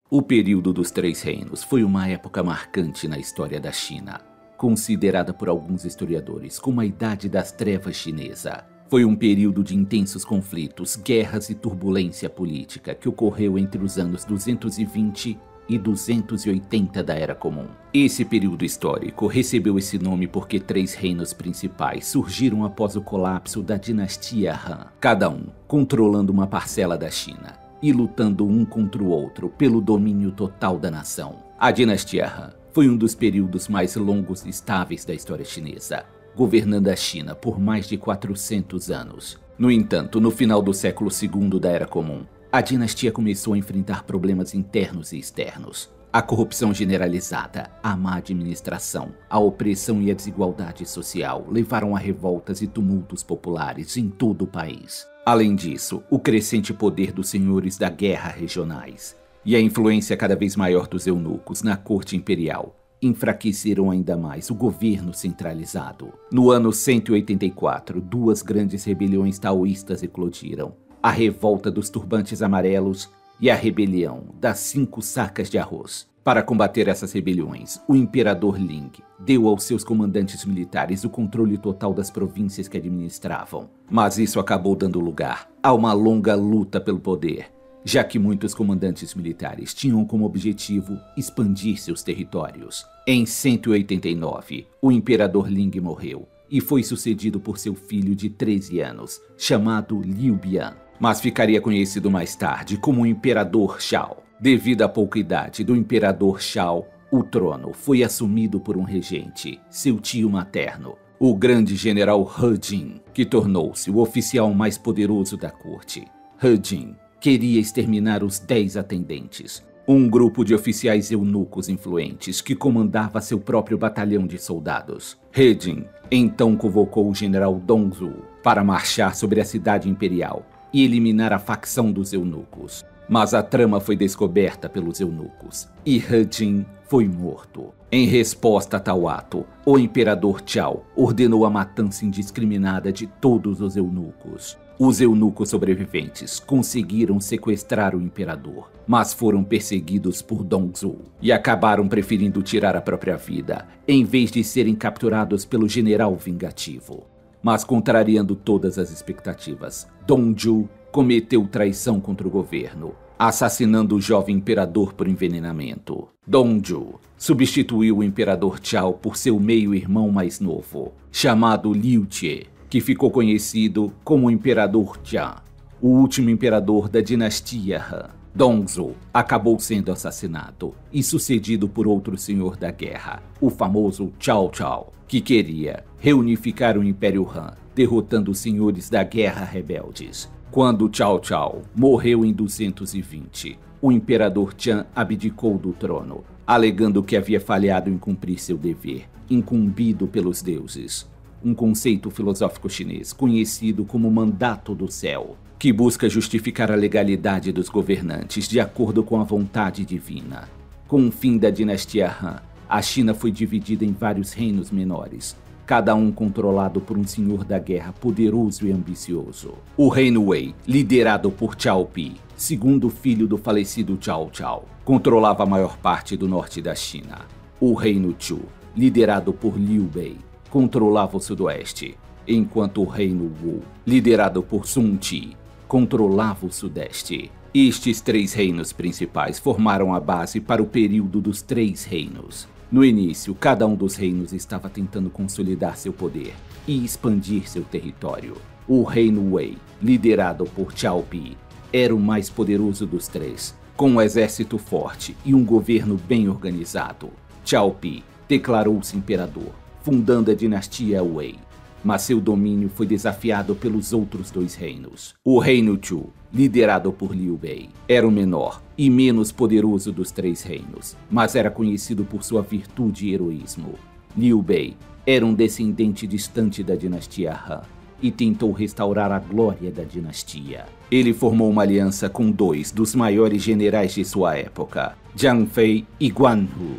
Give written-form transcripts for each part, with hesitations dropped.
O período dos Três Reinos foi uma época marcante na história da China, considerada por alguns historiadores como a Idade das Trevas chinesa. Foi um período de intensos conflitos, guerras e turbulência política que ocorreu entre os anos 220 e 280 da Era Comum. Esse período histórico recebeu esse nome porque três reinos principais surgiram após o colapso da dinastia Han, cada um controlando uma parcela da China e lutando um contra o outro pelo domínio total da nação. A dinastia Han foi um dos períodos mais longos e estáveis da história chinesa, governando a China por mais de 400 anos. No entanto, no final do século II da Era Comum, a dinastia começou a enfrentar problemas internos e externos. A corrupção generalizada, a má administração, a opressão e a desigualdade social levaram a revoltas e tumultos populares em todo o país. Além disso, o crescente poder dos senhores da guerra regionais e a influência cada vez maior dos eunucos na corte imperial enfraqueceram ainda mais o governo centralizado. No ano 184, duas grandes rebeliões taoístas eclodiram: a Revolta dos Turbantes Amarelos e a Rebelião das 5 Sacas de Arroz. Para combater essas rebeliões, o imperador Ling deu aos seus comandantes militares o controle total das províncias que administravam. Mas isso acabou dando lugar a uma longa luta pelo poder, já que muitos comandantes militares tinham como objetivo expandir seus territórios. Em 189, o imperador Ling morreu e foi sucedido por seu filho de 13 anos, chamado Liu Bian, mas ficaria conhecido mais tarde como o Imperador Shao. Devido à pouca idade do Imperador Shao, o trono foi assumido por um regente, seu tio materno, o grande general He Jin, que tornou-se o oficial mais poderoso da corte. He Jin queria exterminar os 10 atendentes, um grupo de oficiais eunucos influentes que comandava seu próprio batalhão de soldados. He Jin então convocou o general Dong Zhuo para marchar sobre a cidade imperial e eliminar a facção dos eunucos. Mas a trama foi descoberta pelos eunucos e He Jin foi morto. Em resposta a tal ato, o imperador Chao ordenou a matança indiscriminada de todos os eunucos. Os eunucos sobreviventes conseguiram sequestrar o imperador, mas foram perseguidos por Dong Zhuo e acabaram preferindo tirar a própria vida, em vez de serem capturados pelo general vingativo. Mas, contrariando todas as expectativas, Dong Zhuo cometeu traição contra o governo, assassinando o jovem imperador por envenenamento. Dong Zhuo substituiu o imperador Chao por seu meio-irmão mais novo, chamado Liu Jie, que ficou conhecido como o Imperador Jian, o último imperador da dinastia Han. Dong Zhuo acabou sendo assassinado e sucedido por outro senhor da guerra, o famoso Cao Cao, que queria reunificar o Império Han, derrotando os senhores da guerra rebeldes. Quando Cao Cao morreu em 220, o imperador Qian abdicou do trono, alegando que havia falhado em cumprir seu dever, incumbido pelos deuses. Um conceito filosófico chinês conhecido como mandato do céu, que busca justificar a legalidade dos governantes de acordo com a vontade divina. Com o fim da dinastia Han, a China foi dividida em vários reinos menores, cada um controlado por um senhor da guerra poderoso e ambicioso. O reino Wei, liderado por Cao Pi, segundo filho do falecido Cao Cao, controlava a maior parte do norte da China. O reino Chu, liderado por Liu Bei, controlava o sudoeste, enquanto o reino Wu, liderado por Sun Ti, controlava o sudeste. Estes 3 reinos principais formaram a base para o período dos 3 reinos. No início, cada um dos reinos estava tentando consolidar seu poder e expandir seu território. O reino Wei, liderado por Cao Pi, era o mais poderoso dos 3, com um exército forte e um governo bem organizado. Cao Pi declarou-se imperador, fundando a dinastia Wei, mas seu domínio foi desafiado pelos outros 2 reinos. O reino Chu, liderado por Liu Bei, era o menor e menos poderoso dos 3 reinos, mas era conhecido por sua virtude e heroísmo. Liu Bei era um descendente distante da dinastia Han e tentou restaurar a glória da dinastia. Ele formou uma aliança com 2 dos maiores generais de sua época, Jiang Fei e Guan Hu,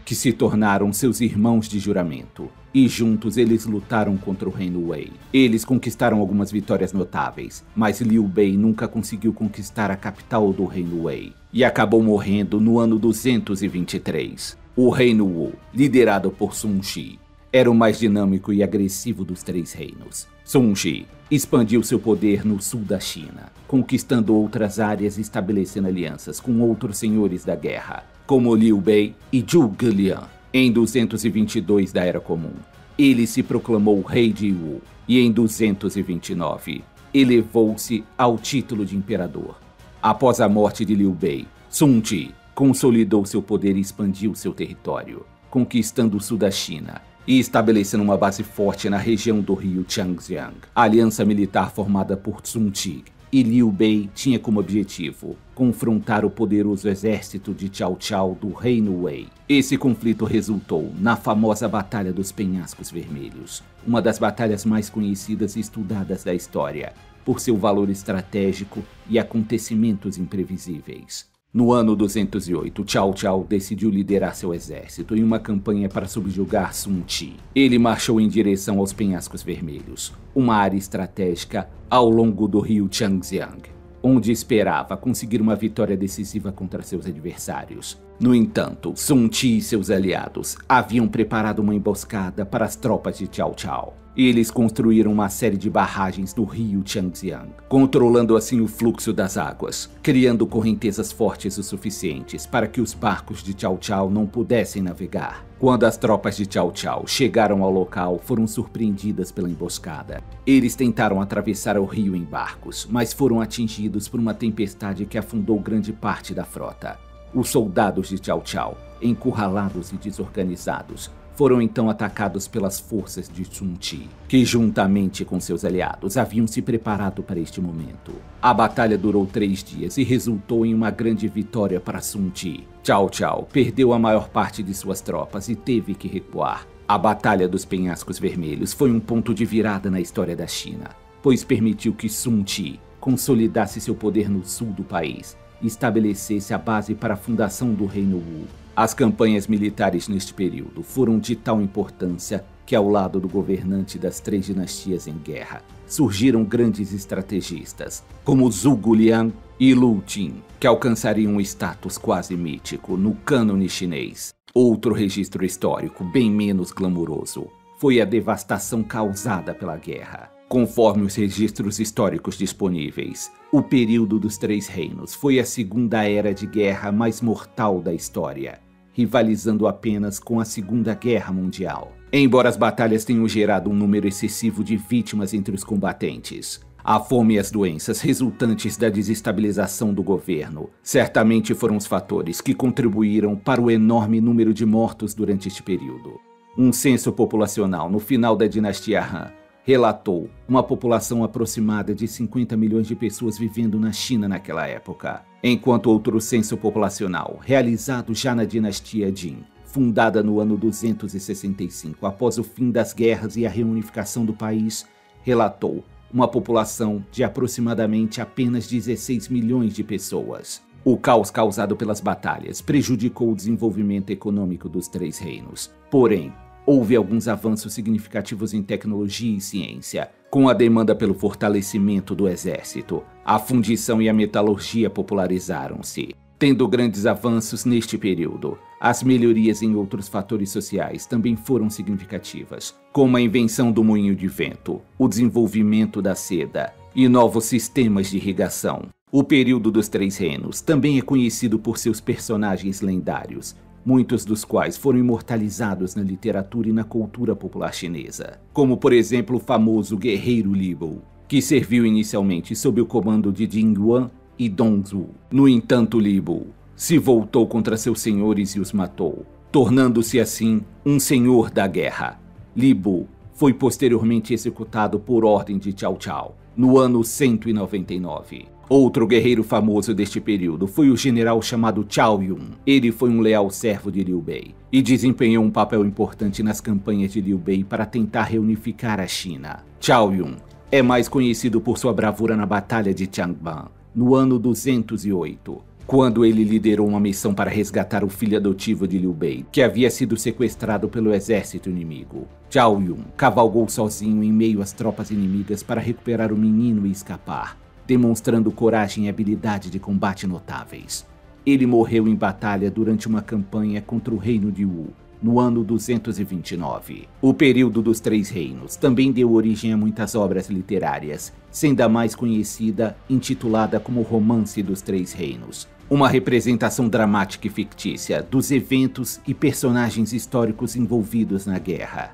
que se tornaram seus irmãos de juramento, e juntos eles lutaram contra o reino Wei. Eles conquistaram algumas vitórias notáveis, mas Liu Bei nunca conseguiu conquistar a capital do reino Wei. e acabou morrendo no ano 223. O reino Wu, liderado por Sun Shi, era o mais dinâmico e agressivo dos três reinos. Sun Shi expandiu seu poder no sul da China, conquistando outras áreas e estabelecendo alianças com outros senhores da guerra, como Liu Bei e Zhuge Liang. Em 222 da Era Comum, ele se proclamou rei de Wu e em 229 elevou-se ao título de imperador. Após a morte de Liu Bei, Sun Ji consolidou seu poder e expandiu seu território, conquistando o sul da China e estabelecendo uma base forte na região do rio Changjiang. A aliança militar formada por Sun Ji e Liu Bei tinha como objetivo confrontar o poderoso exército de Cao Cao do reino Wei. Esse conflito resultou na famosa Batalha dos Penhascos Vermelhos, uma das batalhas mais conhecidas e estudadas da história, por seu valor estratégico e acontecimentos imprevisíveis. No ano 208, Cao Cao decidiu liderar seu exército em uma campanha para subjugar Sun Ji. Ele marchou em direção aos Penhascos Vermelhos, uma área estratégica ao longo do rio Changjiang, onde esperava conseguir uma vitória decisiva contra seus adversários. No entanto, Sun Ji e seus aliados haviam preparado uma emboscada para as tropas de Cao Cao. Eles construíram uma série de barragens no rio Changjiang, controlando assim o fluxo das águas, criando correntezas fortes o suficientes para que os barcos de Cao Cao não pudessem navegar. Quando as tropas de Cao Cao chegaram ao local, foram surpreendidas pela emboscada. Eles tentaram atravessar o rio em barcos, mas foram atingidos por uma tempestade que afundou grande parte da frota. Os soldados de Cao Cao, encurralados e desorganizados, foram então atacados pelas forças de Sun Ji, que juntamente com seus aliados haviam se preparado para este momento. A batalha durou 3 dias e resultou em uma grande vitória para Sun Ji. Cao Cao perdeu a maior parte de suas tropas e teve que recuar. A Batalha dos Penhascos Vermelhos foi um ponto de virada na história da China, pois permitiu que Sun Ji consolidasse seu poder no sul do país e estabelecesse a base para a fundação do reino Wu. As campanhas militares neste período foram de tal importância que, ao lado do governante das 3 dinastias em guerra, surgiram grandes estrategistas, como Zhuge Liang e Lu Jin, que alcançariam um status quase mítico no cânone chinês. Outro registro histórico bem menos glamuroso foi a devastação causada pela guerra. Conforme os registros históricos disponíveis, o período dos 3 reinos foi a segunda era de guerra mais mortal da história, rivalizando apenas com a Segunda Guerra Mundial. Embora as batalhas tenham gerado um número excessivo de vítimas entre os combatentes, a fome e as doenças resultantes da desestabilização do governo certamente foram os fatores que contribuíram para o enorme número de mortos durante este período. Um censo populacional no final da dinastia Han relatou uma população aproximada de 50 milhões de pessoas vivendo na China naquela época, enquanto outro censo populacional, realizado já na dinastia Jin, fundada no ano 265 após o fim das guerras e a reunificação do país, relatou uma população de aproximadamente apenas 16 milhões de pessoas. O caos causado pelas batalhas prejudicou o desenvolvimento econômico dos 3 reinos. Porém, houve alguns avanços significativos em tecnologia e ciência, com a demanda pelo fortalecimento do exército. A fundição e a metalurgia popularizaram-se. Tendo grandes avanços neste período, as melhorias em outros fatores sociais também foram significativas, como a invenção do moinho de vento, o desenvolvimento da seda e novos sistemas de irrigação. O período dos 3 reinos também é conhecido por seus personagens lendários, muitos dos quais foram imortalizados na literatura e na cultura popular chinesa, como por exemplo o famoso guerreiro Li Bu, que serviu inicialmente sob o comando de Jin Yuan e Dong Zhuo. No entanto, Li Bu se voltou contra seus senhores e os matou, tornando-se assim um senhor da guerra. Li Bu foi posteriormente executado por ordem de Cao Cao, no ano 199. Outro guerreiro famoso deste período foi o general chamado Cao Yun. Ele foi um leal servo de Liu Bei e desempenhou um papel importante nas campanhas de Liu Bei para tentar reunificar a China. Cao Yun é mais conhecido por sua bravura na Batalha de Changban, no ano 208, quando ele liderou uma missão para resgatar o filho adotivo de Liu Bei, que havia sido sequestrado pelo exército inimigo. Cao Yun cavalgou sozinho em meio às tropas inimigas para recuperar o menino e escapar, demonstrando coragem e habilidade de combate notáveis. Ele morreu em batalha durante uma campanha contra o reino de Wu, no ano 229. O período dos Três Reinos também deu origem a muitas obras literárias, sendo a mais conhecida intitulada como Romance dos Três Reinos, uma representação dramática e fictícia dos eventos e personagens históricos envolvidos na guerra.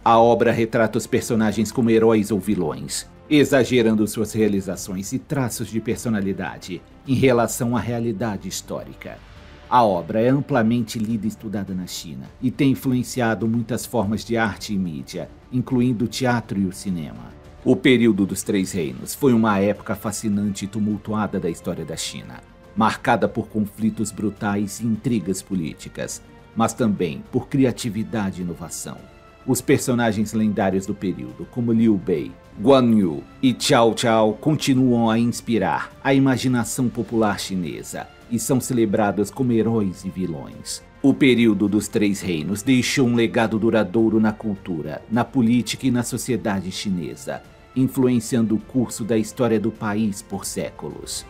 A obra retrata os personagens como heróis ou vilões, exagerando suas realizações e traços de personalidade em relação à realidade histórica. A obra é amplamente lida e estudada na China e tem influenciado muitas formas de arte e mídia, incluindo o teatro e o cinema. O período dos Três Reinos foi uma época fascinante e tumultuada da história da China, marcada por conflitos brutais e intrigas políticas, mas também por criatividade e inovação. Os personagens lendários do período, como Liu Bei, Guan Yu e Cao Cao, continuam a inspirar a imaginação popular chinesa e são celebrados como heróis e vilões. O período dos Três Reinos deixou um legado duradouro na cultura, na política e na sociedade chinesa, influenciando o curso da história do país por séculos.